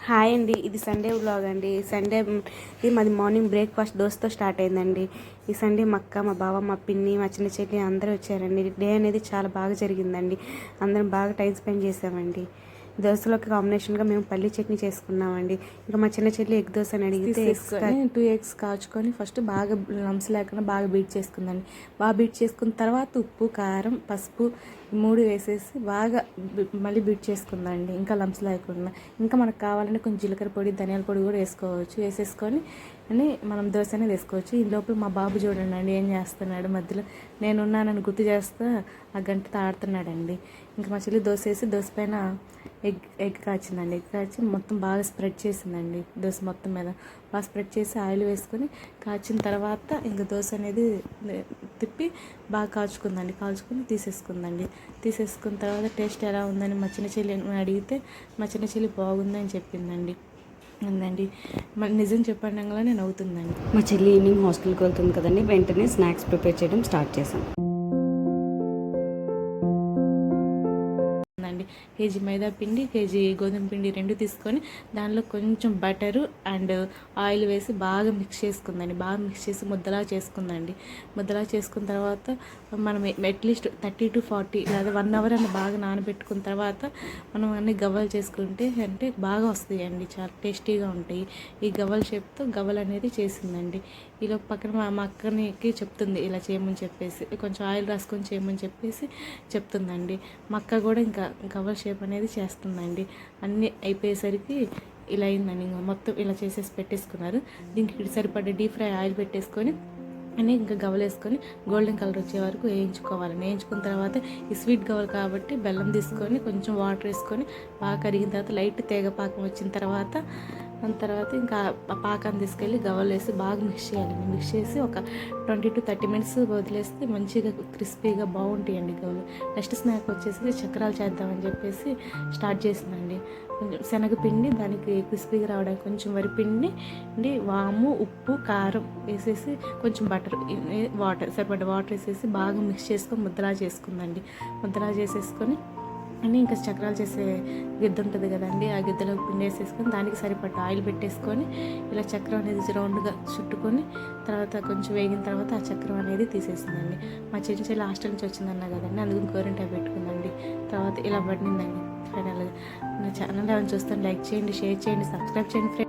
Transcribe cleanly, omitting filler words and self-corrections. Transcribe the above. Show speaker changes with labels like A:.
A: Hi అండి, ఇది Sunday vlog అండి. సండే ఇది మాది మార్నింగ్ బ్రేక్ఫాస్ట్ దోశతో స్టార్ట్ అయిందండి. ఈ సండే మా అక్క, మా బావ, మా పిన్ని, మా చిన్న చెల్లి అందరూ వచ్చారండి. డే అనేది చాలా బాగా జరిగిందండి. అందరం బాగా టైం స్పెండ్ చేసామండి. దోశలోకి కాంబినేషన్గా మేము పల్లీ చట్నీ చేసుకున్నామండి. ఇంకా మా చిన్న చెల్లి ఎగ్ దోశ అని అడిగితే
B: 2 eggs కాచుకొని ఫస్ట్ బాగా లంప్స్ లేకుండా బాగా బీట్ చేసుకుందండి. బాగా బీట్ చేసుకున్న తర్వాత ఉప్పు, కారం, పసుపు 3 వేసేసి బాగా మళ్ళీ బీట్ చేసుకుందండి. ఇంకా లంప్స్ లేకుండా. ఇంకా మనకు కావాలంటే కొంచెం జీలకర్ర పొడి, ధనియాల పొడి కూడా వేసుకోవచ్చు. వేసేసుకొని మనం దోశ అనేది వేసుకోవచ్చు. ఈ లోపల మా బాబు చూడండి ఏం చేస్తున్నాడు. మధ్యలో నేనున్నానని గుర్తు చేస్తా ఆ గంటతో ఆడుతున్నాడండి. ఇంకా మా చెల్లి దోశ వేసి దోశ పైన ఎగ్ కాచిందండి. ఎగ్ కాచి మొత్తం బాగా స్ప్రెడ్ చేసిందండి. దోశ మొత్తం మీద బాగా స్ప్రెడ్ చేసి ఆయిల్ వేసుకొని కాచిన తర్వాత ఇంకా దోశ అనేది తిప్పి బాగా కాల్చుకుందండి. కాల్చుకొని తీసేసుకున్న తర్వాత టేస్ట్ ఎలా ఉందని మా చిన్న చెల్లి అడిగితే మా చిన్న చెల్లి బాగుందని చెప్పిందండి. ఉందండి మరి నిజం చెప్పండి నవ్వుతుందండి.
A: మా చెల్లి ఈవినింగ్ హాస్టల్కి వెళ్తుంది కదండి, వెంటనే స్నాక్స్ ప్రిపేర్ చేయడం స్టార్ట్ చేసాం.
B: కేజీ మైదా పిండి, కేజీ గోధుమ పిండి 2 తీసుకొని దానిలో కొంచెం బటరు అండ్ ఆయిల్ వేసి బాగా మిక్స్ చేసుకుందండి. బాగా మిక్స్ చేసి ముద్దలా చేసుకుందండి. ముద్దలా చేసుకున్న తర్వాత మనం అట్లీస్ట్ 30 to 40 లేదా 1 hour అని బాగా నానబెట్టుకున్న తర్వాత మనం అన్ని గవ్వలు చేసుకుంటే అంటే బాగా వస్తాయండి. చాలా టేస్టీగా ఉంటాయి. ఈ గవ్వల షేప్తో గవ్వలు అనేది చేసిందండి. ఇలా పక్కన మా అక్కనికి చెప్తుంది ఇలా చేయమని చెప్పేసి, కొంచెం ఆయిల్ రాసుకొని చేయమని చెప్పేసి చెప్తుందండి. మా అక్క కూడా ఇంకా గవ్వల షేప్ అనేది చేస్తుందండి. అన్నీ అయిపోయేసరికి ఇలా అయిందండి. ఇంకా మొత్తం ఇలా చేసేసి పెట్టేసుకున్నారు. దీనికి సరిపడ్డ డీప్ ఫ్రై ఆయిల్ పెట్టేసుకొని అని ఇంకా గవ్వలు వేసుకొని గోల్డెన్ కలర్ వచ్చే వరకు వేయించుకోవాలండి. వేయించుకున్న తర్వాత ఈ స్వీట్ గవ్వలు కాబట్టి బెల్లం తీసుకొని కొంచెం వాటర్ వేసుకొని బాగా కరిగిన తర్వాత లైట్ తేగ పాకం వచ్చిన తర్వాత దాని తర్వాత ఇంకా పాకాన్ని తీసుకెళ్ళి గవ్వలు వేసి బాగా మిక్స్ చేయాలండి. మిక్స్ చేసి ఒక 20 to 30 minutes వదిలేస్తే మంచిగా క్రిస్పీగా బాగుంటాయండి గవ్వలు. నెక్స్ట్ స్నాక్ వచ్చేసి చక్రాలు చేద్దామని చెప్పేసి స్టార్ట్ చేసిందండి. కొంచెం శనగపిండి, దానికి క్రిస్పీగా రావడానికి కొంచెం వరిపిండి, వాము, ఉప్పు, కారం వేసేసి కొంచెం బటర్, సరిపడ్డ వాటర్ వేసేసి బాగా మిక్స్ చేసుకొని ముద్దలా చేసుకుందండి. ముద్దలా చేసేసుకొని అని ఇంకా చక్రాలు చేసే గిద్ద ఉంటుంది కదండి, ఆ గిద్దలో పిండి వేసేసుకొని దానికి సరిపడ్డ ఆయిల్ పెట్టేసుకొని ఇలా చక్రం అనేది రౌండ్గా చుట్టుకొని తర్వాత కొంచెం వేగిన తర్వాత ఆ చక్రం అనేది తీసేసిందండి. మా చిన్న చెల్లి హాస్టల్ నుంచి వచ్చిందన్నా కదండి, అందుకని గోరింటాకు పెట్టుకుందండి. తర్వాత ఇలా పడిందండి. ఫైనల్గా నా ఛానల్ ఏమైనా చూస్తాను లైక్ చేయండి, షేర్ చేయండి, సబ్స్క్రైబ్ చేయండి ఫ్రెండ్స్.